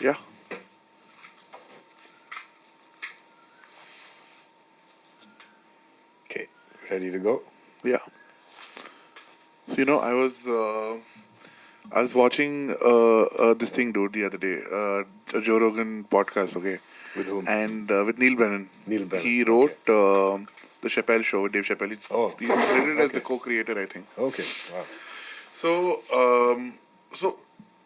Yeah. Okay, ready to go? Yeah. So, I was watching this thing, dude, the other day, a Joe Rogan podcast, okay, With whom? and with Neil Brennan. Neil Brennan, He okay. wrote the Chappelle Show with Dave Chappelle. He's credited as the okay. co-creator, I think. Okay, wow. So, so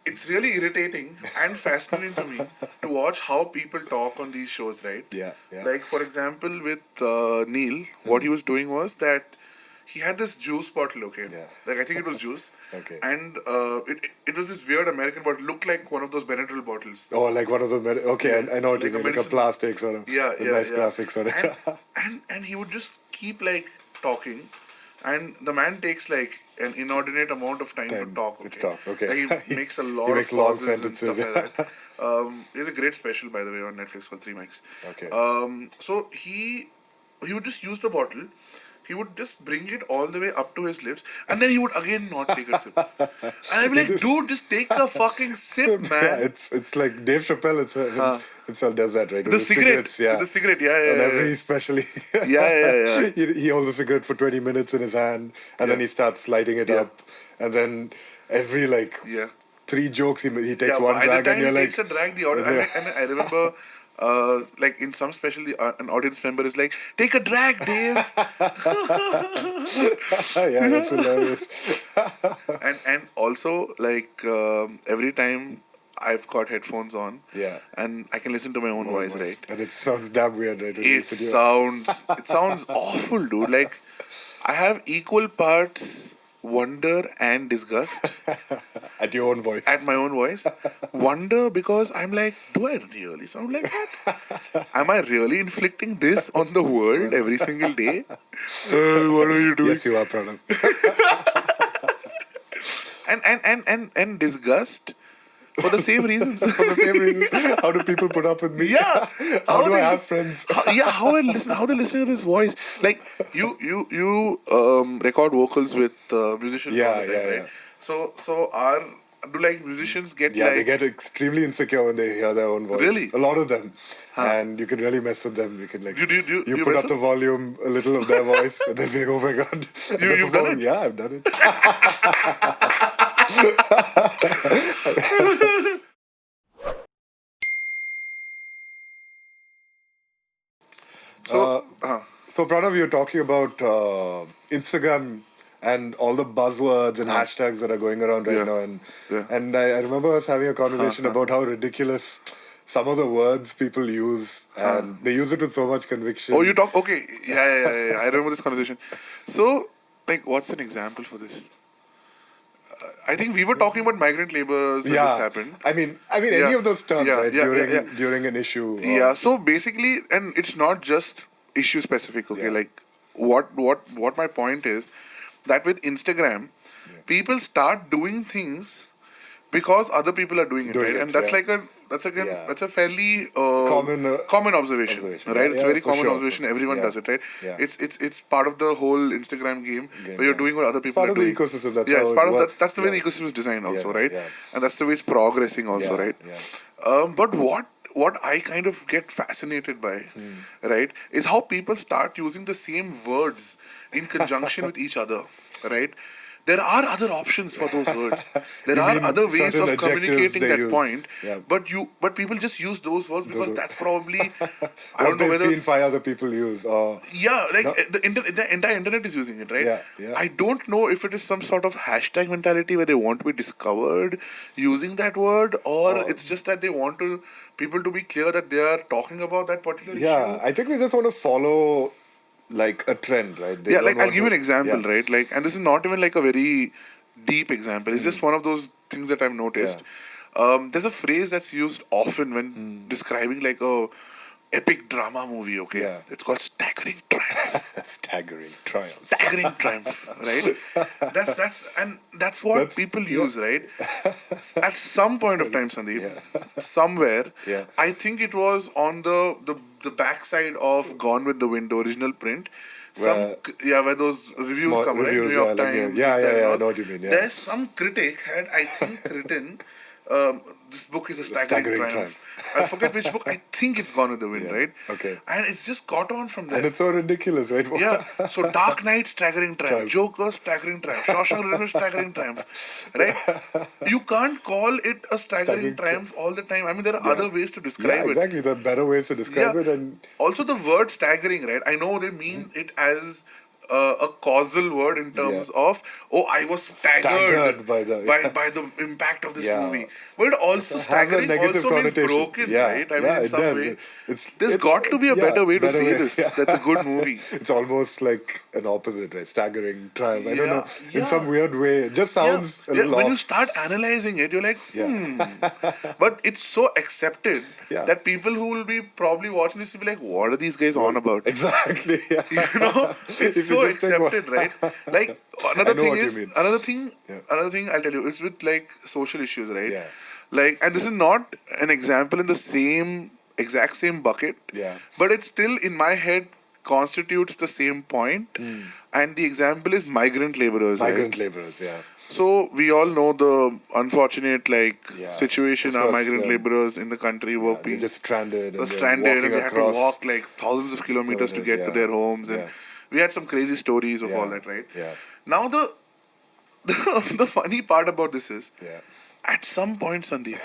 it's really irritating and fascinating to me to watch how people talk on these shows, right? Yeah, yeah. Like, for example, with Neil, what he was doing was that he had this juice bottle, okay? Yeah. Like, I think it was juice. Okay. And it was this weird American bottle, looked like one of those Benadryl bottles. Oh, like one of those. Okay, Yeah, I know what like you a mean. Like a medicine- plastic sort of. Yeah, a yeah, nice yeah. graphic sort of. And he would just keep like talking, and the man takes like an inordinate amount of time to Time talk. to Okay, talk, okay. Like, he makes a lot He of makes long pauses and sentences, stuff like that. There's a great special, by the way, on Netflix for 3 mics. Okay. So he would just use the bottle. He would just bring it all the way up to his lips, and then he would again not take a sip. And I'd be like, dude, just take a fucking sip, Yeah, man. it's like Dave Chappelle himself does that, right? With The cigarette, cigarettes, yeah. the cigarette, yeah, yeah, And yeah, every yeah. especially. Yeah. he holds a cigarette for 20 minutes in his hand, and then Yeah. he starts lighting it Yeah. up, and then every like Yeah. 3 jokes he takes Yeah, one by drag, the and time you're he like, takes a drag, the audience, and I remember, like in some special, an audience member is like, "Take a drag, Dave," yeah, that's hilarious. and also like every time I've got headphones on, Yeah. and I can listen to my own voice, right? And it sounds damn weird, right? when you It sit here. sounds awful, dude. Like I have equal parts wonder and disgust At your own voice. at my own voice. Wonder because I'm like, do I really sound like that? Am I really inflicting this on the world every single day? What are you doing? Yes, you are, Pranav. And disgust for the same reasons. For the same reason. How do people put up with me? Yeah. How do I they- have friends? How they're listening to this voice. Like you record vocals with musicians Yeah, all the time, yeah, right? yeah. So do like musicians get Yeah, like they get extremely insecure when they hear their own voice. Really? A lot of them. And you can really mess with them. You can like Do you you put mess up the volume a little of their voice, and then be like, oh my god. And the you've done performance- it? Yeah, I've done it. So So, Pranav, you're talking about Instagram and all the buzzwords and hashtags that are going around right Yeah. now. And Yeah. and I remember us having a conversation about how ridiculous some of the words people use, and they use it with so much conviction. oh, you talk okay. Yeah. I remember this conversation. So like, what's an example for this? I think we were talking about migrant laborers when this happened. I mean, any Yeah. of those terms, Yeah, right? yeah, during yeah. during an issue. Yeah, so basically, and it's not just issue specific, okay? Yeah. Like, what my point is that with Instagram, people start doing things because other people are doing it, Doing right? it, And that's yeah. like Yeah. that's a fairly Common observation, observation. right? Yeah, It's yeah, very for common sure. observation. Everyone Yeah. does it, right? Yeah. It's part of the whole Instagram game where you're yeah. doing what other people part are of the doing. ecosystem, that's yeah, how it's it part of works. that's the way the Yeah. ecosystem is designed, also, Yeah, right? yeah. And that's the way it's progressing, also, Yeah, right? yeah. But what I kind of get fascinated by, right, is how people start using the same words in conjunction with each other, right? There are other options for those words. There You are mean other ways certain of adjectives communicating they that use. point. Yeah. But people just use those words because Those- that's probably I What don't know they've whether seen 5 other people use. Or yeah, like No. the entire internet is using it, right? Yeah, yeah. I don't know if it is some sort of hashtag mentality where they want to be discovered using that word, or it's just that they want people to be clear that they are talking about that particular yeah, issue. I think they just want to follow like a trend, right? They Yeah, don't like I'll want give you an to- example, yeah. right? Like, and this is not even like a very deep example. It's just one of those things that I've noticed. There's a phrase that's used often when describing like a epic drama movie. Okay, Yeah. it's called staggering triumph. Staggering triumph. Staggering triumph, right? That's what That's- people yeah. use, right? At some point of time, Sandeep, Yeah. somewhere, Yeah. I think it was on the backside of Gone with the Wind, the original print. Where- Where those reviews Small come, right? reviews, New York yeah, like, Times. yeah, this, that, yeah, and I all. know what you mean, yeah. There's some critic had, I think, written this book is a Staggering staggering triumph. I forget which book. I think it's Gone with the Wind, Yeah. right? Okay. And it's just caught on from there. And it's so ridiculous, right? Yeah, so Dark Knight, staggering triumph. Triumph. Joker, staggering triumph. Shawshank Redemption, staggering triumph. Right? You can't call it a staggering Staggering triumph all the time. I mean, there are Yeah. other ways to Yeah, describe it. exactly. There are better ways to describe Yeah. it, and Also, the word staggering, right? I know they mean it as a causal word in terms Yeah. of, oh, I was staggered by the by the impact of this Yeah. movie. But also, has a staggering negative also means connotation. broken, Yeah. right? I Yeah, mean, in it some does. way. It's- There's it- got to be a yeah, better way to better say way, this. yeah. That's a good movie. It's almost like an opposite, right? Staggering triumph. I don't Yeah, know. In yeah. some weird way, it just sounds a little When off. you start analyzing it, you're like, Yeah. But it's so accepted Yeah. that people who will be probably watching this will be like, what are these guys on about? Exactly. Yeah. You know, If it's you so just think, accepted, right? Like I another know thing what you is mean. another thing. Yeah. Another thing I'll tell you is with like social issues, right? Yeah. Like, and this is not an example in the exact same bucket. Yeah. But it's still in my head constitutes the same point. And the example is migrant laborers. Migrant right? laborers, yeah. So we all know the unfortunate Yeah. situation Of our course, migrant laborers in the country were They're being just stranded. were And they're stranded and walking they had to across. walk like thousands of kilometers to get to Yeah. their homes, and Yeah. we had some crazy stories of all Yeah. that, right? Yeah. Now the funny part about this is Yeah. at some point, Sandeep,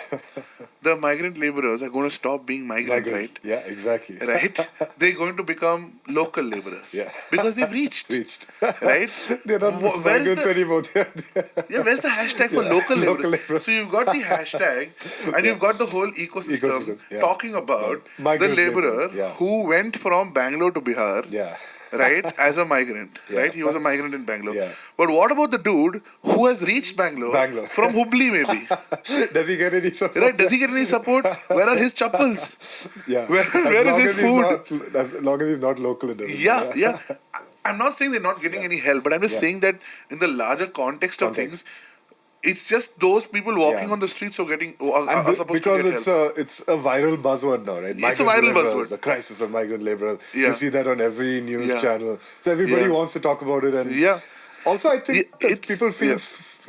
the migrant laborers are going to stop being migrant, Migrants. right? Yeah, exactly. Right? They're going to become local laborers. Yeah. Because they've reached. Reached. Right? They're not Where is migrants the- anymore. Yeah, where's the hashtag for Yeah, local local laborers? laborers. So you've got the hashtag and you've got the whole ecosystem, Ecosystem, yeah. talking about the Migrant laborer laborers, yeah. who went from Bangalore to Bihar, Yeah. right, as a migrant, Yeah. right? He was a migrant in Bangalore. Yeah. But what about the dude who has reached Bangalore, Bangalore. from Hubli maybe? Does he get any support? Right? Does he get any support? Where are his chappals? Yeah. Where- As where is long his as he's food? not- as long as he's not local, it doesn't. Yeah, yeah. I'm not saying they're not getting any help, but I'm just Yeah. saying that in the larger context of Context. things, it's just those people walking Yeah. on the streets who are getting who are, And are supposed because to get help. it's a viral buzzword now, right? It's a Migrant viral laborers, buzzword. The crisis of migrant laborers. Yeah. You see that on every news Yeah. channel. So everybody Yeah. wants to talk about it. And Yeah. also, I think Yeah, that it's- people feel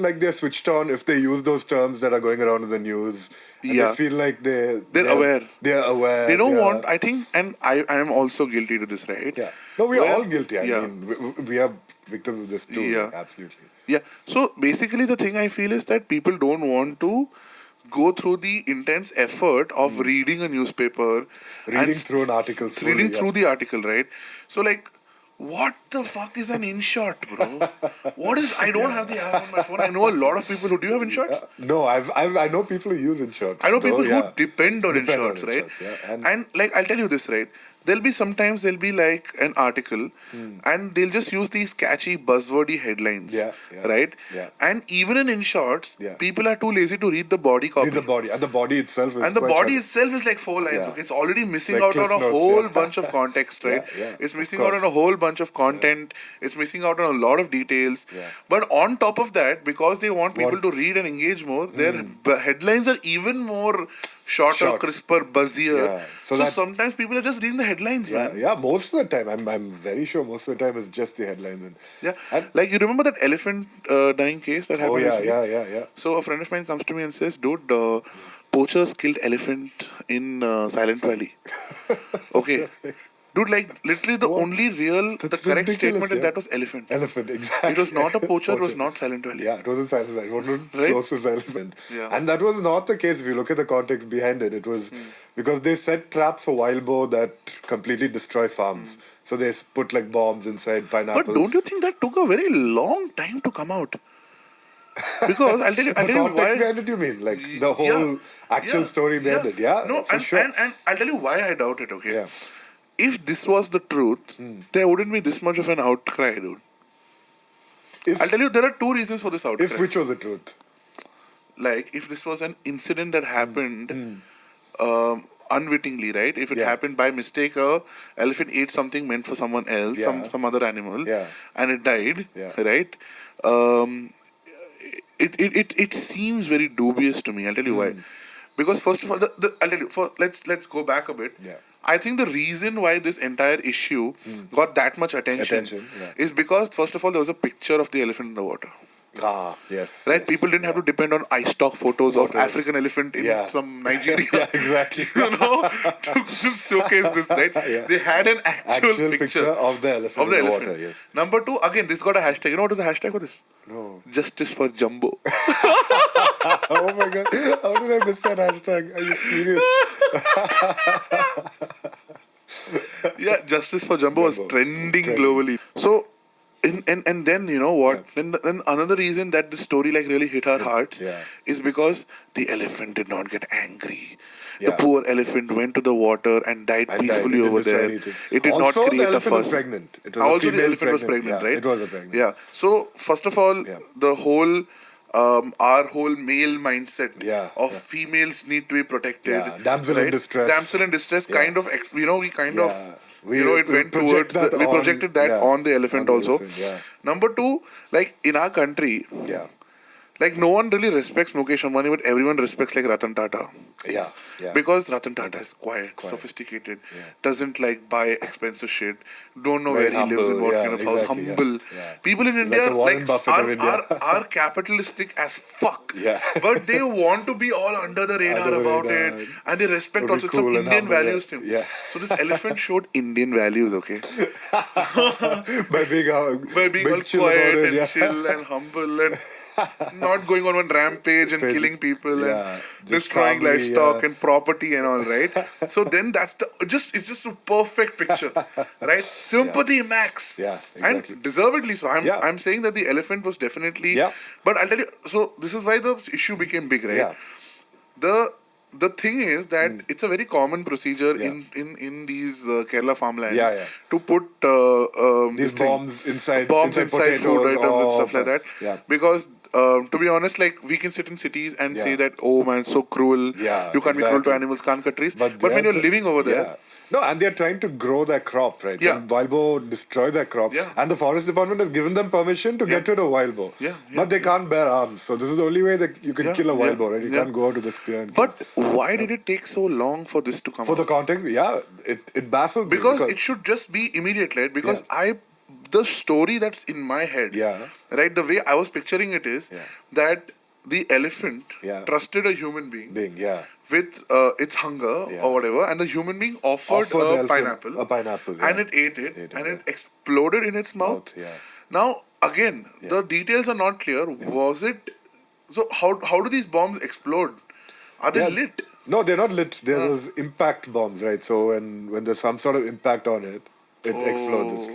like they're switched on if they use those terms that are going around in the news. And Yeah. they feel like They're aware. They're aware. They don't they're- want, I think, and I am also guilty to this, right? Yeah. No, we are Where- all guilty. I yeah. mean, we are victims of this too. Yeah. Absolutely. Yeah. So basically, the thing I feel is that people don't want to go through the intense effort of reading a newspaper, Reading and through an article. fully, reading yeah. through the article, right? So like, what the fuck is an InShot, bro? What is? I don't have the app on my phone. I know a lot of people who do. You have InShots? No, I know people who use InShots. I know people though, yeah. who depend on Depend on InShots, right? InShots, yeah. And like, I'll tell you this, right? There'll be like an article, and they'll just use these catchy, buzzwordy headlines, Yeah, yeah, right? yeah. And even in InShots, Yeah. people are too lazy to read the body copy. Read the body, and the body itself is And the quite body short. itself is like 4 lines. Yeah. Okay? It's already missing Like out on a Cliff Notes, whole yeah. bunch of context, right? Yeah, It's of missing out course. on a whole bunch of content. It's missing out on a lot of details. Yeah. But on top of that, because they want people Want- Hmm. to read and engage more, their headlines are even more shorter, Short. crisper, buzzier. Yeah. So, So that- sometimes people are just reading the headlines, Yeah, man. yeah. Most of the time, I'm very sure most of the time it's just the headlines. And Yeah. And- Like, you remember that elephant dying case that happened oh yeah, recently? yeah. So a friend of mine comes to me and says, dude, poachers killed elephant in Silent Valley. Okay. Dude, like literally the What? only real, the That's correct ridiculous, statement in yeah. that was elephant. Elephant, exactly. It was not a poacher, it was not Silent Valley. Yeah, it wasn't Silent Valley. It wasn't Right? close to Silent. Yeah. And that was not the case if you look at the context behind it. It was because they set traps for wild boar that completely destroy farms. So they put like bombs inside pineapples. But don't you think that took a very long time to come out? Because I'll tell you the context why. behind it, you mean? Like the whole Yeah, actual yeah, story behind it? Yeah, No, for and, sure. and I'll tell you why I doubt it, okay? Yeah. If this was the truth, there wouldn't be this much of an outcry, dude. If, I'll tell you, there are two reasons for this outcry. if which was the truth? Like, if this was an incident that happened unwittingly, right? If it Yeah. happened by mistake, a elephant ate something meant for someone else, Yeah. some other animal, Yeah. and it died, Yeah. right? It seems very dubious to me. I'll tell you why. Because first of all, I'll tell you. Let's go back a bit. Yeah. I think the reason why this entire issue got that much attention, Attention, yeah. is because first of all there was a picture of the elephant in the water. Ah, yes. Right? yes. People didn't have to depend on eye stock photos of Photos. African elephant in Yeah. some Nigeria. Yeah, exactly. To showcase this, right? Yeah. They had an actual picture of the elephant of the in the elephant. water, yes. Number two, again, this got a hashtag. You know what is the hashtag for this? No. Justice for Jumbo. Oh my god. How did I miss that hashtag? Are you serious? Yeah, Justice for Jumbo was Jumbo. trending Trending. globally. So, and then you know what? Then another reason that the story like really hit our hearts Yeah. is because the elephant did not get angry. The Yeah. poor elephant went to the water and died And peacefully died. It over didn't destroy there. anything. It did Also, not the create a elephant was fuss. pregnant. It was a Also, the female elephant was pregnant, Yeah, right? it was a pregnant. Yeah. So first of all, Yeah. the whole our whole male mindset Yeah, of yeah. females need to be protected. Yeah, damsel in distress. Damsel in distress. Yeah. Kind of, we kind of. We It went project towards that we on- projected that yeah, on the elephant on the also. elephant, yeah. Number two, like in our country, Yeah. like no one really respects Mukesh Ambani, but everyone respects like Ratan Tata. Yeah. Yeah. Because Ratan Tata is quiet, sophisticated, Yeah. doesn't like buy expensive shit, don't know Very where he lives and humble, what yeah, kind of house, exactly, yeah, humble. yeah. People in Like India the Warren Buffett of India. are capitalistic as fuck. Yeah. But they want to be all under the radar Under the about radar. it. And they respect To be also some cool and Indian humble, yeah. values thing. Yeah. So this elephant showed Indian values, okay? By being, By being all chill quiet about it, and yeah. chill and humble and not going on one rampage and killing people Yeah, and just destroying calmly, livestock yeah. and property and all, right? So then that's it's just a perfect picture, right? Sympathy max. Yeah, exactly. And deservedly so. Yeah. I'm saying that the elephant was definitely. Yeah. But I'll tell you. So this is why the issue became big, right? Yeah. The thing is that it's a very common procedure Yeah. in these Kerala farmlands Yeah, yeah. to put These this thing- bombs inside bombs inside food potatoes items and or- stuff like that. Yeah. Because to be honest, like we can sit in cities and Yeah. say that, oh man, so cruel. Yeah, You can't be cruel to exactly. animals, can't cut trees. But they're when you're the- living over there, Yeah. No, and they're trying to grow their crop, right? Yeah. And wild boar destroy their crop. Yeah. And the forest department has given them permission to get rid of wild boar. Yeah, But they can't bear arms. So this is the only way that you can Yeah, kill a wild yeah, boar, right? You yeah. can't go out with a spear and kill. but why did it take so long for this to come For out? the context, yeah, it baffled me. Because it should just be immediate, right? Because the story that's in my head, Yeah. right? The way I was picturing it is Yeah. that the elephant Yeah. trusted a human being being, yeah. with its hunger Yeah. or whatever, and the human being offered Offered the a elephant pineapple, a pineapple, and yeah. it ate it, Ate it, and yeah. it exploded in its mouth. Mouth, yeah. Now, again, the details are not clear. Was it? So how do these bombs explode? Are they Yeah. lit? No, they're not lit. There's those impact bombs, right? So when there's some sort of impact on it, it explodes.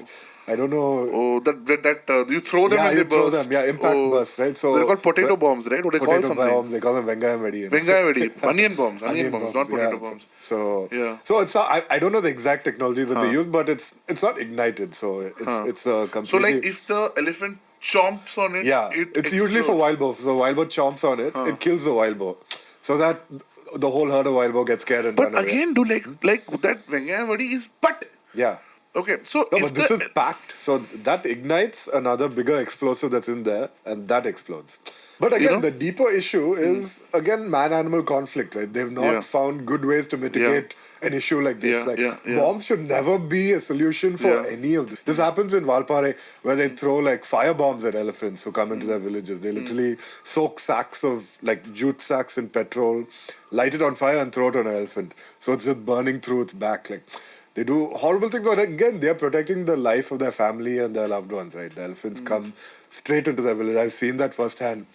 I don't know. Oh, that you throw them Yeah, and you they throw burst. them. Yeah, impact burst, right? So they're called potato but- bombs, right? What they call Potato something? bombs. They call them Vengaya Vedi. Vengaya Vedi. Onion bombs, not Onion potato yeah. bombs. So Yeah. So it's not, I don't know the exact technology that they use, but it's not ignited. So it's a completely. So like if the elephant chomps on it, yeah, it's usually for explodes. wild boar. So wild boar chomps on it, it kills the wild boar. So that the whole herd of wild boar gets scared and But run away. again, like that Vengaya Vedi is but. Yeah. Okay, so No, if but this the, is packed, so that ignites another bigger explosive that's in there, and that explodes. But again, know? the deeper issue is again man-animal conflict, right? They've not Yeah. found good ways to mitigate an issue like this. Yeah, Like yeah. bombs should never be a solution for Yeah. any of this. This happens in Valpare, where they throw like fire bombs at elephants who come into their villages. They literally soak sacks of like jute sacks in petrol, light it on fire, and throw it on an elephant. So it's just burning through its back, like. They do horrible things, but again, they're protecting the life of their family and their loved ones, right? The elephants come straight into their village. I've seen that firsthand.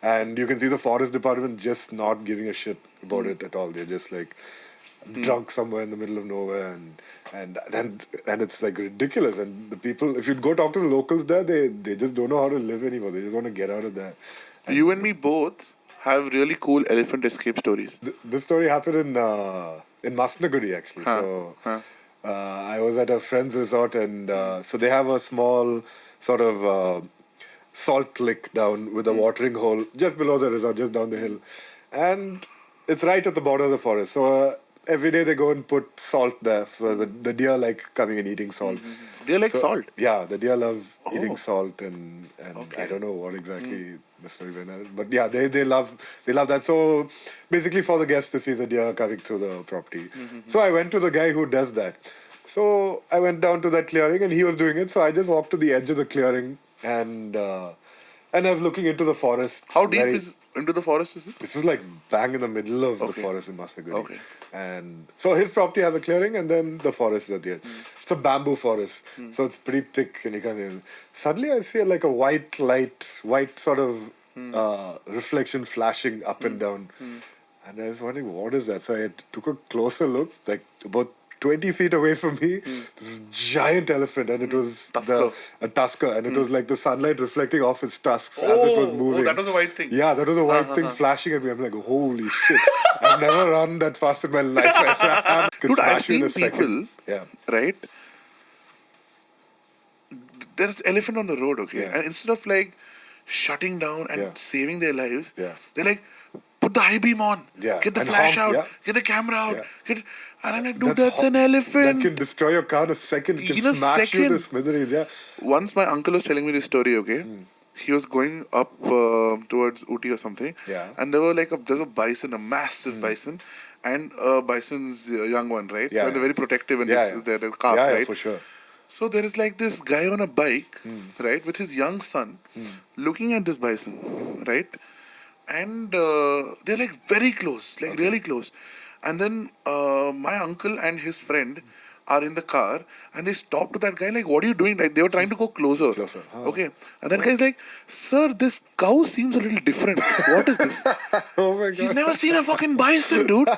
And you can see the forest department just not giving a shit about it at all. They're just like drunk somewhere in the middle of nowhere, and it's like ridiculous. And the people, if you go talk to the locals there, they just don't know how to live anymore. They just want to get out of there. you and me both have really cool elephant escape stories. This story happened in Masnaguri actually. So I was at a friend's resort, and so they have a small sort of salt lick down with a watering hole just below the resort, just down the hill, and it's right at the border of the forest. So every day they go and put salt there. So the deer like coming and eating salt. They like So- salt. Yeah, the deer love eating Oh. salt, and Okay. I don't know what exactly the story behind that, but yeah, they love that. So basically, for the guests to see the deer coming through the property. So I went to the guy who does that. So I went down to that clearing, and he was doing it. So I just walked to the edge of the clearing and And I was looking into the forest. How deep very- is into the forest is this? This is like bang in the middle of the Okay. forest in Mastaguri. Okay. And so his property has a clearing and then the forest is at the end. It's a bamboo forest. So it's pretty thick and you can't see. Suddenly I see like a white light, white sort of reflection flashing up and down. And I was wondering, what is that? So I took a closer look, like about 20 feet away from me, this giant elephant, and it was Tusker. a tusker, and it was like the sunlight reflecting off its tusks as it was moving. Oh, that was a white thing. Yeah, that was a white thing flashing at me. I'm like, holy shit! I've never run that fast in my life. I could Dude, I've smash you in seen a second. people, Yeah, right? There's elephant on the road, okay? Yeah. And instead of like shutting down and Yeah. saving their lives, Yeah. they're like, put the high beam on, Yeah. get the And flash honk, out, yeah. get the camera out, Yeah. get. And I'm like, dude, that's hot. an elephant. That can destroy your car in a second. It can In a smash you to second. smithereens. Yeah, Once my uncle was telling me this story, okay? He was going up towards Ooty or something. Yeah. And there were like there's a bison, a massive bison, and bison's young one, right? Yeah, And they're yeah. very protective and Yeah, this yeah. is their calf, yeah, right? for sure. So there is like this guy on a bike, right, with his young son, looking at this bison, right? And they're like very close, like really close. And then my uncle and his friend are in the car and they stop to that guy like, what are you doing? Like they were trying to go closer. Closer, huh. Okay. And that guy's like, sir, this cow seems a little different. What is this? Oh my He's god. never seen a fucking bison, dude.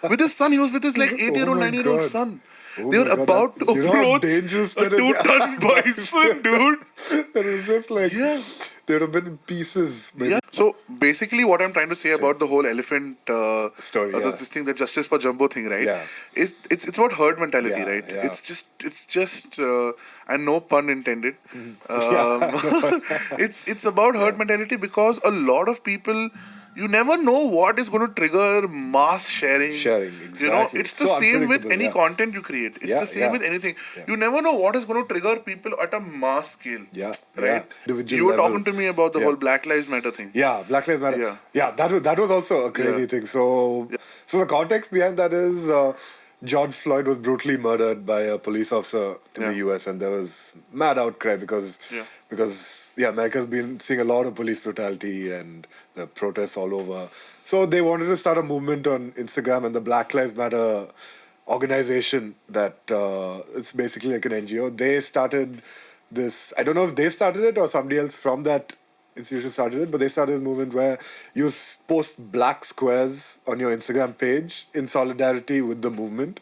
With his son, he was with his like 8-year-old, my 9-year-old God. son. Oh They were my God, about that- to you know how approach dangerous a that is? 2-ton bison, dude. It was just like Yeah. they would have been in pieces. Maybe. Yeah. So basically, what I'm trying to say about the whole elephant Story, yeah. this thing, the justice for Jumbo thing, right? Yeah. Is it's about herd mentality, Yeah, right? yeah. It's just and no pun intended. Yeah. It's about herd mentality because a lot of people. You never know what is going to trigger mass sharing. Sharing, You know, exactly. it's the So same with unpredictable, any yeah. content you create. It's Yeah, the same yeah. with anything. Yeah. You never know what is going to trigger people at a mass scale. Yeah, Right? yeah. Individual You were level. talking to me about the Yeah. whole Black Lives Matter thing. Yeah, Black Lives Matter. Yeah. Yeah, that was also a crazy Yeah. thing. So the context behind that is George Floyd was brutally murdered by a police officer in the Yeah. US, and there was mad outcry because America's been seeing a lot of police brutality and the protests all over. So they wanted to start a movement on Instagram, and the Black Lives Matter organization that it's basically like an NGO. They started this. I don't know if they started it or somebody else from that institution started it, but they started this movement where you post black squares on your Instagram page in solidarity with the movement.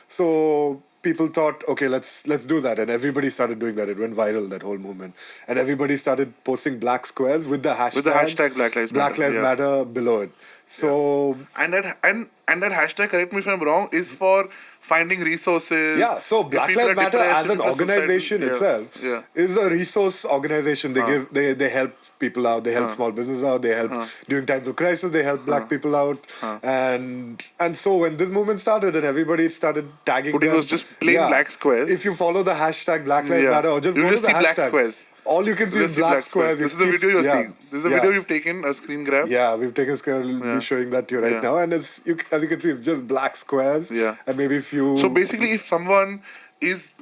So people thought, okay, let's do that, and everybody started doing that. It went viral, that whole movement, and everybody started posting black squares with the hashtag Black Lives Black Matter, Lives yeah. Matter below it. So And that hashtag, correct me if I'm wrong, is for finding resources. yeah, so If Black people are Lives Matter depressed, as an if people are suicidal. organization Yeah, itself yeah. is a resource organization. They help people out. They help small businesses out. They help during times of crisis. They help black people out. And so when this movement started and everybody started tagging, Putting them, those just plain black squares. If you follow the hashtag Black Lives Yeah. Matter or just You'll go to just the see black hashtag, squares. all you can see You'll is see black squares. This is the It video you're keeps- seeing. This is the video you've taken, a screen grab. Yeah, we've taken a screen. We'll be showing that to you right Yeah. now. And as you can see, it's just black squares. Yeah. And maybe a few. So basically, if someone is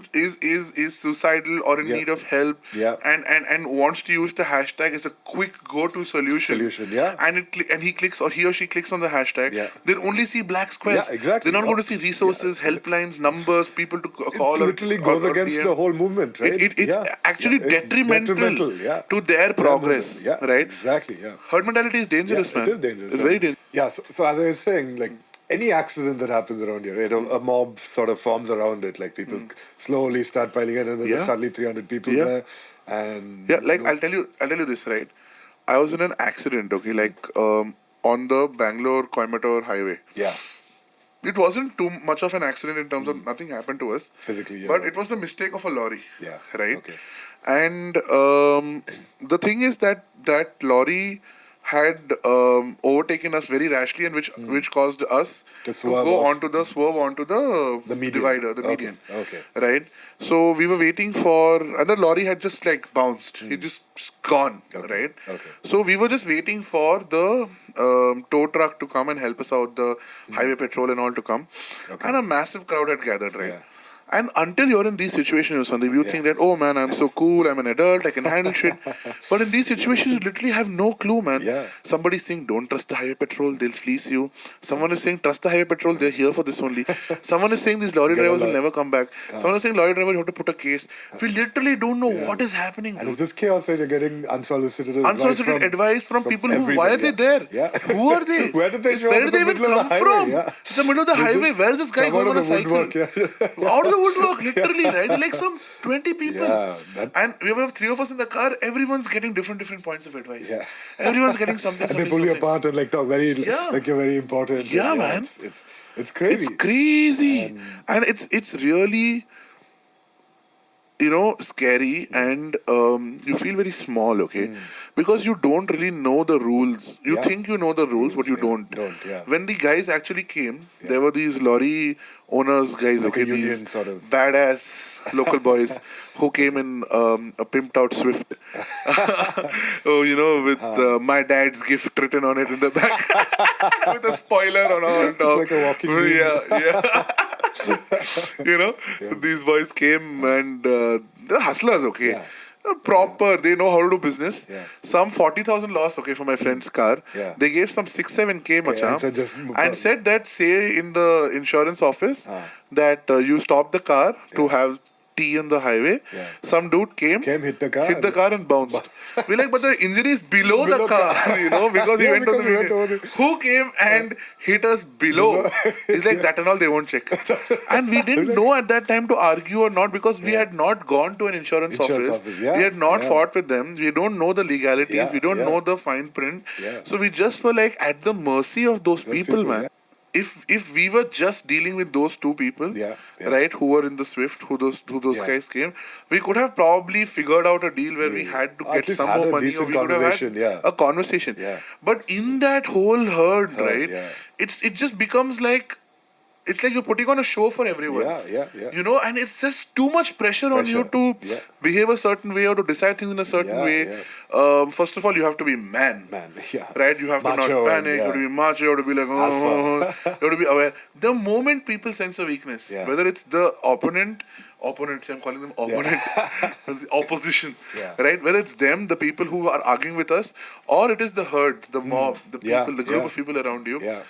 suicidal or in Yeah. need of help Yeah. and wants to use the hashtag as a quick go-to solution, yeah. and he clicks or he or she clicks on the hashtag, Yeah. they'll only see black squares. Yeah, exactly. They're not going to see resources, helplines, numbers, people to call. It literally goes against the whole movement, right? It's actually It's detrimental yeah. to their progress, Yeah, right? exactly, yeah. Herd mentality is dangerous, Yeah, man. it is dangerous. It's very dangerous. Yeah, so as I was saying, like any accident that happens around here, right, a mob sort of forms around it. Like people slowly start piling in, and then there's Yeah. suddenly 300 people Yeah. there. And Yeah, like I'll tell you this, right? I was in an accident, okay, like on the Bangalore-Coimbatore highway. yeah, It wasn't too much of an accident in terms of nothing happened to us. Physically, yeah. But it was the mistake of a lorry. Yeah, Right? okay. And the thing is that lorry had overtaken us very rashly, and which caused us To to swerve go off. onto the median. divider, the Okay, median. okay. Right? So we were waiting for, and the lorry had just like bounced. He just gone, Okay, right? okay. So we were just waiting for the tow truck to come and help us out, the highway patrol and all to come. Okay. And a massive crowd had gathered, right? Yeah. And until you're in these situations, Sandeep, you Yeah. think that, oh man, I'm so cool, I'm an adult, I can handle shit. But in these situations, you literally have no clue, man. Yeah. Somebody's saying, don't trust the highway patrol, they'll fleece you. Someone is saying, trust the highway patrol, they're here for this only. Someone is saying, these lorry Get a drivers will lot. never come back. Someone is saying, lorry driver, you have to put a case. We literally don't know Yeah. what is happening. And dude. it's this chaos that you're getting unsolicited Advice from people who, why are they everybody, there? Yeah. Who are they? Where did they show Where up did in they the even middle of come the highway? from? Yeah. It's the middle of the They highway. just Where is this guy come out going on of a the cycle? woodwork, yeah. Out of the woodwork, literally, right? Like some 20 people. Yeah, that- And we have 3 of us in the car. Everyone's getting different points of advice. Yeah. Everyone's getting something. And they something, pull you something. apart and like talk very Yeah. like you're very important. Yeah, and, man. It's crazy. It's crazy. And it's really, scary, and you feel very small, okay? Because you don't really know the rules. You Yeah. think you know the rules, but you Yeah, don't. yeah. When the guys actually came, there were these lorry owners guys, Like a okay, union these sort of. badass local boys who came in a pimped out Swift. With my dad's gift written on it in the back. With a spoiler on top. like a walking meme. Yeah. These boys came and they're hustlers, okay? Yeah. Proper, they know how to do business. Yeah. Some 40,000 loss, okay, for my friend's car. Yeah. They gave some 6-7K, macha, and said just- and said that, say in the insurance office, Ah. that you stop the car to have tea on the highway. Yeah. Some dude came, Hit the car. hit the car and bounced. We're like, but the injury is below the Below car, because he Yeah, went because on he went the over video. Who came and hit us below? He's like, that and all, they won't check. And we didn't know at that time to argue or not, because we had not gone to an insurance office. Yeah, We had not yeah. fought with them. We don't know the legalities. Yeah, We don't yeah. know the fine print. Yeah. So we just were like at the mercy of those people, people, man. yeah. If we were just dealing with those two people, Yeah, yeah. right, who were in the Swift, who those Yeah. guys came, we could have probably figured out a deal where we had to Or at get least some had more a money, or decent we could have had conversation, yeah. a conversation. Yeah. But in that whole herd, right, yeah. it just becomes like, it's like you're putting on a show for everyone. Yeah. And it's just too much pressure on you Pressure, to yeah. behave a certain way or to decide things in a certain Yeah, way. First of all, you have to be man. Yeah. Right? You have to Macho not and, panic, you have to be macho, you have to be like, Alpha. you have to be aware. The moment people sense a weakness, Yeah. whether it's the opponents, I'm calling them opponent, the opposition, Yeah. right? Whether it's them, the people who are arguing with us, or it is the herd, the mob, the people, Yeah, the group yeah. of people around you, Yeah.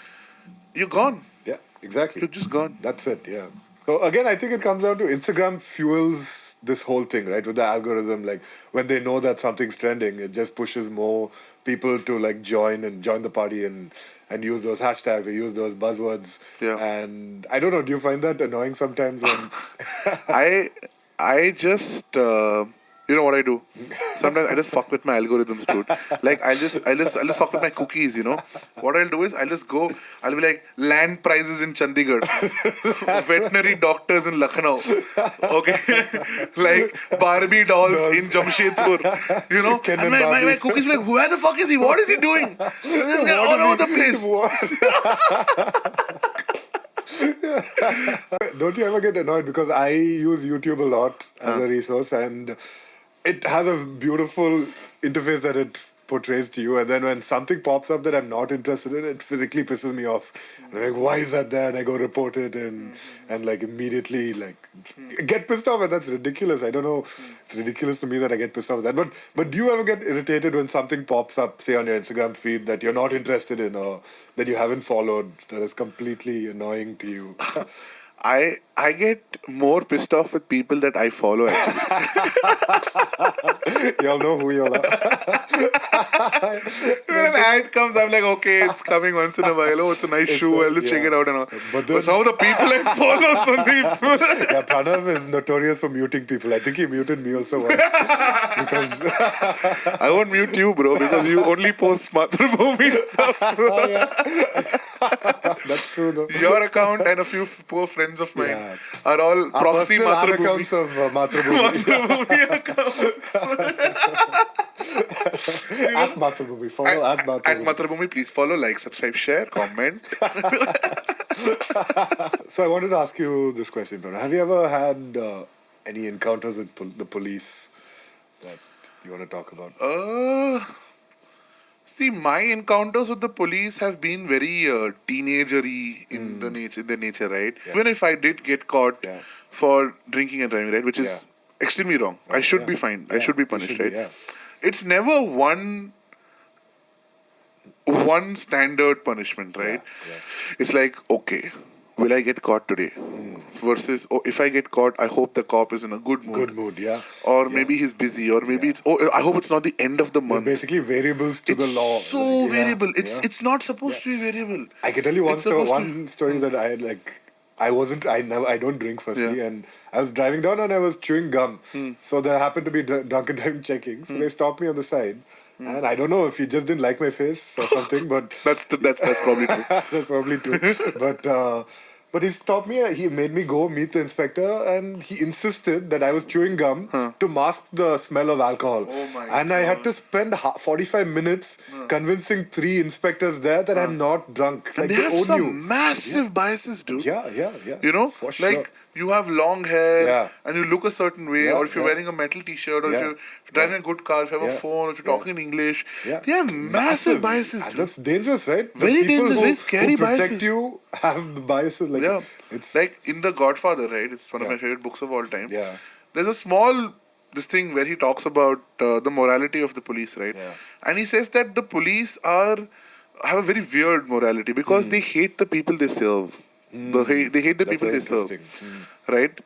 you're gone. Yeah. Exactly. You're just gone. That's it, yeah. So again, I think it comes down to Instagram fuels this whole thing, right? With the algorithm, like when they know that something's trending, it just pushes more people to like join the party and use those hashtags or use those buzzwords. Yeah. And I don't know, do you find that annoying sometimes when I just you know what I do? Sometimes I just fuck with my algorithms, dude. Like I'll just fuck with my cookies, What I'll do is I'll be like, land prices in Chandigarh, veterinary doctors in Lucknow, okay, like Barbie dolls in Jamshedpur, Ken and and my Barbie. cookies like, where the fuck is he? What is he doing? This guy all over the place. Don't you ever get annoyed? Because I use YouTube a lot as a resource, and it has a beautiful interface that it portrays to you, and then when something pops up that I'm not interested in, it physically pisses me off. And I'm like, why is that there? And I go report it and like immediately like get pissed off, and that's ridiculous. I don't know, it's ridiculous to me that I get pissed off at that. But do you ever get irritated when something pops up, say on your Instagram feed, that you're not interested in or that you haven't followed, that is completely annoying to you? I get more pissed off with people that I follow, actually. Y'all know who you are. When an ad comes, I'm like, okay, it's coming once in a while. Oh, it's a nice shoe. I'll just check yeah. it out and all. But But some of the people I follow, Sandeep. Yeah, Pranav is notorious for muting people. I think he muted me also once. Because I won't mute you, bro, because you only post Mathrubhumi stuff. that's true though. Your account and a few poor friends of mine Yeah. are all Our proxy personal ad Mathrubhumi. accounts of Mathrubhumi. At Mathrubhumi. Follow at Mathrubhumi. At Mathrubhumi, please follow, like, subscribe, share, comment. So I wanted to ask you this question, Pranav. Have you ever had any encounters with the police that you want to talk about? See, my encounters with the police have been very teenagery in the nature, right? Yeah. Even if I did get caught Yeah. for drinking and driving, right, which Yeah. is extremely wrong. I should yeah. be fined. I Yeah, should be you punished, should be, right? yeah. It's never one standard punishment, right? yeah. It's like, okay, will I get caught today? Versus, oh, if I get caught, I hope the cop is in a good mood. Good mood, yeah. Or Yeah. maybe he's busy, or maybe Yeah. it's, oh, I hope it's not the end of the They're month. basically variables to It's the law. so Like, yeah, variable. It's yeah. it's not supposed to be variable. I can tell you It's supposed to- one story that I had like. I don't drink firstly, Yeah. and I was driving down and I was chewing gum. So there happened to be drunken time checking. So they stopped me on the side, and I don't know if he just didn't like my face or something, but That's probably true. that's probably true. But he stopped me. He made me go meet the inspector, and he insisted that I was chewing gum to mask the smell of alcohol. Oh my and I had God. to spend 45 minutes convincing 3 inspectors there that I'm not drunk. Like And they have own some you. massive biases, dude. Yeah. You know, For like sure. you have long hair Yeah. and you look a certain way, Yeah, or if you're yeah. wearing a metal T-shirt, or Yeah, if you're driving a good car, if you have a yeah, phone, if you're yeah. talking in English, Yeah. they have massive biases, And dude. that's dangerous, right? The Very people dangerous, very scary who protect biases. you have the biases. Like, Yeah, it's like in The Godfather, right? It's one of Yeah. my favorite books of all time. Yeah. There's a small this thing where he talks about the morality of the police, right? Yeah. And he says that the police have a very weird morality because they hate the people they serve. They hate the That's people very they serve, interesting. right?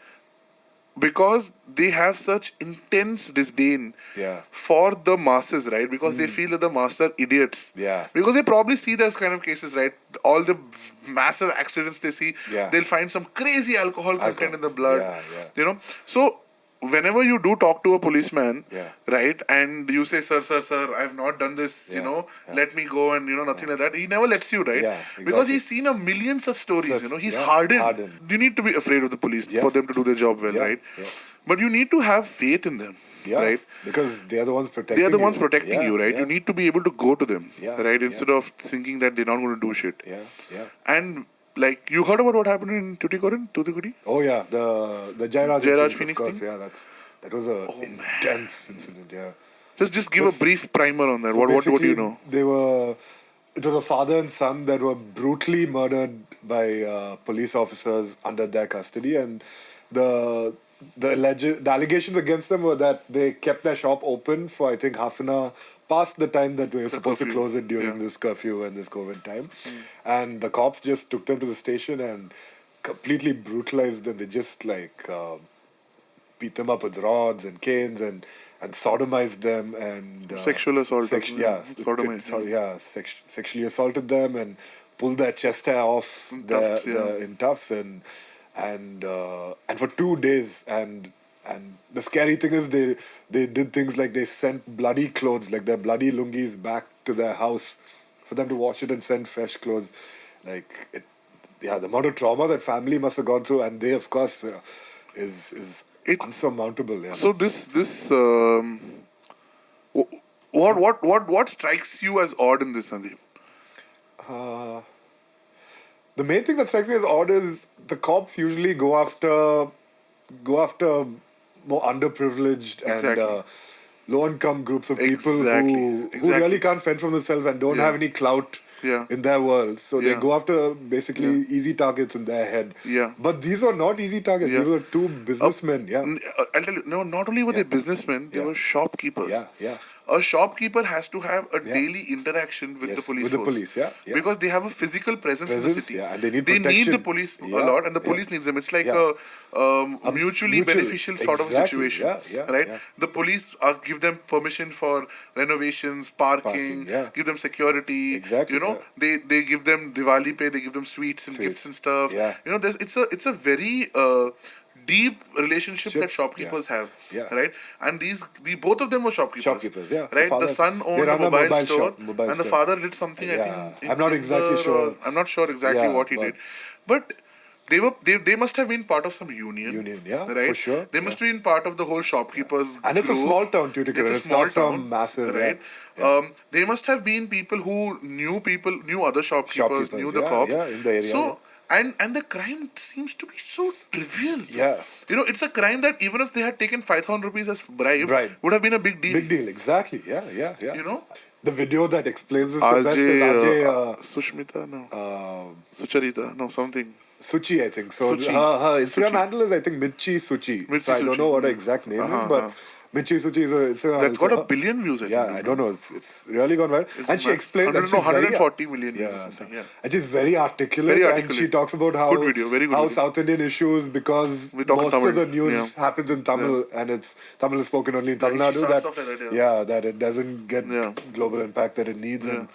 Because they have such intense disdain Yeah. for the masses, right? Because they feel that the masses are idiots. Yeah. Because they probably see those kind of cases, right? All the massive accidents they see, Yeah. they'll find some crazy alcohol content in the blood. Yeah. You know? So whenever you do talk to a policeman, Yeah. right, and you say, sir, I've not done this, Yeah, yeah. let me go, and nothing like that, he never lets you, right? Yeah, Because exactly. he's seen a million such stories, Such- he's yeah, hardened. hardened. You need to be afraid of the police Yeah. for them to do their job well, Yeah, right? yeah. But you need to have faith in them, Yeah. right? Because they are the ones protecting They are the you. ones protecting Yeah, you, right? Yeah. You need to be able to go to them, Yeah, right? yeah. Instead of thinking that they're not going to do shit. Yeah. And like you heard about what happened in Tuticorin? Oh yeah, the Jairaj Jairaj thing, Phoenix of course. thing? Yeah, that was a intense incident. Yeah. Just give a brief primer on that. So What do you basically, know? It was a father and son that were brutally murdered by police officers under their custody, and the allegations against them were that they kept their shop open for I think half an hour past the time that we were supposed to curfew. close it during Yeah. this curfew and this COVID time, and the cops just took them to the station and completely brutalized them. They just beat them up with rods and canes and sodomized them and Sexual assault. sodomized, sexually assaulted them and pulled their chest hair off In their, tufts, yeah. in tufts and for 2 days and the scary thing is they did things like they sent bloody clothes, like their bloody lungis, back to their house for them to wash it and send fresh clothes. The amount of trauma that family must have gone through, and they of course is unsurmountable. Yeah. So what strikes you as odd in this, Sandeep? The main thing that strikes me as odd is the cops usually go after more underprivileged Exactly. and low-income groups of people who Exactly. really can't fend for themselves and don't Yeah. have any clout Yeah. in their world. So they Yeah. go after basically easy targets in their head. Yeah. But these were not easy targets. Yeah. These were two businessmen. Yeah. I'll tell you, no, not only were they businessmen, they Yeah. were shopkeepers. Yeah. A shopkeeper has to have a Yeah. daily interaction with Yes, the police with the force. police, yeah. Because they have a physical presence in the Presence, city. yeah, and they need the protection. police a Yeah, lot, and the yeah. police needs them. It's like Yeah. a mutually mutual- beneficial sort of exactly, situation, yeah, right? yeah. The police give them permission for renovations, parking, yeah. give them security. Exactly, they give them Diwali pay, they give them sweets and Sweets, gifts and stuff. yeah. It's a very deep relationship that shopkeepers have, Yeah. right? And both of them were shopkeepers. Shopkeepers, yeah. Right. The father- son they owned a run mobile store, shop, mobile and the store. father did something. I Yeah. think. I'm not exactly Uber sure. or- I'm not sure exactly Yeah, what he but- did, but they must have been part of some union. Union, yeah, right. for sure, They must have been part of the whole shopkeepers. And it's a group. small town, Tuticorin. It's a It's small not some town, massive, right? yeah. They must have been people who knew other shopkeepers, knew the yeah, cops. yeah, in the area, So. And the crime seems to be so trivial. Yeah. It's a crime that even if they had taken 5,000 rupees as bribe, Bribe. would have been a big deal. Big deal, exactly. Yeah. You know? The video that explains this the best is RJ, RJ Sushmita, no. uh, Sucharita, no, something. Suchi, I think. So Suchi. her Instagram Suchi. handle is, I think, Michi Suchi. Mirchi So I don't Suchi, know what her yeah. exact name Uh-huh, is, but uh-huh. Michi Suchi is a Instagram That's handle. got So a billion views, I think. yeah, I don't know. It's really gone well. It's And she mad. explains that 100, she's no, very 140 million views or yeah, something, yeah. and she's very articulate, Very and she articulate. talks about how Good video, very good how video. South Indian issues, because We talk in most Tamil, of the news yeah. happens in Tamil and it's Tamil is spoken only in Tamil she Nadu. starts That off like that, yeah. that it doesn't get Yeah. global impact that it needs, Yeah.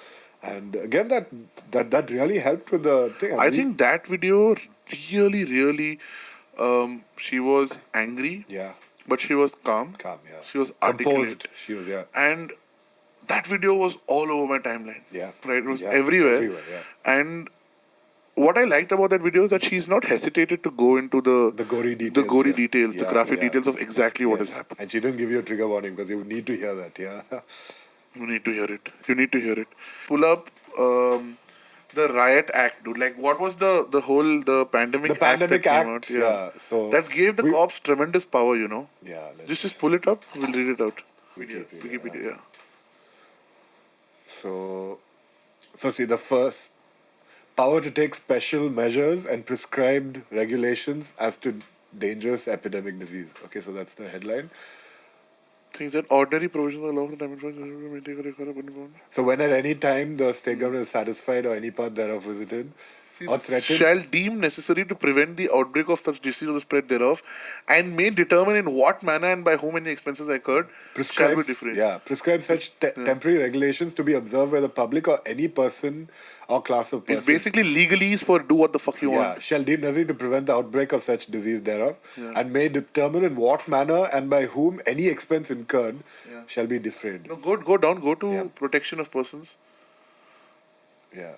and again that really helped with the thing. I think that video really, she was angry, yeah, but she was calm. calm, yeah, She was articulate. composed. She was And that video was all over my timeline. Yeah. Right? It was Yeah, everywhere. everywhere, yeah. And what I liked about that video is that she's not hesitated to go into the gory details. Yeah. details, the Yeah, graphic yeah. details of exactly what Yes. has happened. And she didn't give you a trigger warning because you would need to hear that. Yeah. You need to hear it. You need to hear it. Pull up the riot act, dude. Like, what was the pandemic The pandemic act that came act, out? yeah, so that gave the we- cops tremendous power, you know. Yeah. Just pull it up. We'll read it out. Wikipedia, Wikipedia. Yeah. So see, the first power to take special measures and prescribed regulations as to dangerous epidemic disease. Okay, so that's the headline. Things that ordinary provisions of the law for the damage. So when at any time the state government is satisfied or any part thereof visited or threatened, Shall deem necessary to prevent the outbreak of such disease or the spread thereof, and may determine in what manner and by whom any expenses are incurred, shall be prescribes different. prescribes such temporary regulations to be observed by the public or any person or class of It's persons. basically legalese for do what the fuck you want. Shall deem necessary to prevent the outbreak of such disease thereof, and may determine in what manner and by whom any expense incurred shall be defrayed. No, go down, go to protection of persons. Yeah.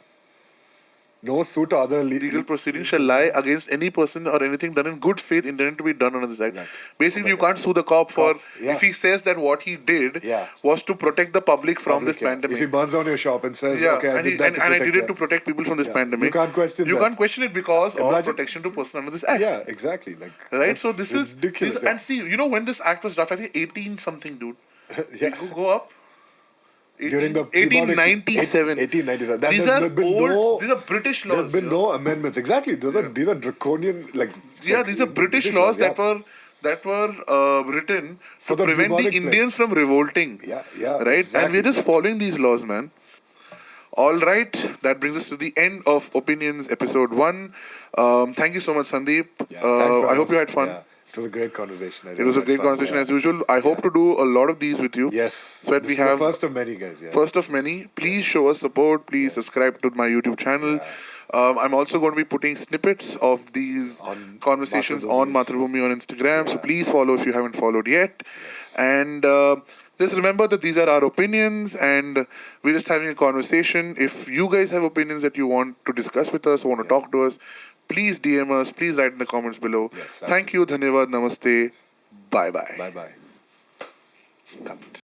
No suit or other Legal proceedings shall lie against any person or anything done in good faith intended to be done under this act. Exactly. Basically, you can't sue the cop for yeah. if he says that what he did Yeah. was to protect the public from Public, this yeah. pandemic. If he burns down your shop and says, Yeah, okay, I and, did that to I protect did it that. to protect people from this Yeah. pandemic. You can't question You that. can't question it because of Imagine- protection to person under this act. Yeah, exactly. Like Right? that's So this is ridiculous. and see, you know when this act was drafted, I think 18 something, dude. Yeah. Go up. During the 1897. 1897. That These there's are been old. no- These are British laws. There's been you know. no amendments. Exactly. These are draconian These are British laws that were written For to the prevent the bubonic plague. Indians from revolting. Yeah, Right? exactly. And we're just following these laws, man. All right, that brings us to the end of Opinions episode 1. Thank you so much, Sandeep. Yeah, thanks for I hope you had fun. Yeah, it was a great conversation. It was a great conversation as usual. I hope to do a lot of these with you. Yes. So that This we is the have first of many, guys. Yeah. First of many. Please show us support. Please subscribe to my YouTube channel. I'm also going to be putting snippets of these On conversations Mathrubhumi. on Mathrubhumi on Instagram. So please follow if you haven't followed yet. And just remember that these are our opinions and we're just having a conversation. If you guys have opinions that you want to discuss with us or want to talk to us, please DM us. Please write in the comments below. Yes, Thank you. Dhanyavad. Namaste. Bye-bye. Bye bye. Cut.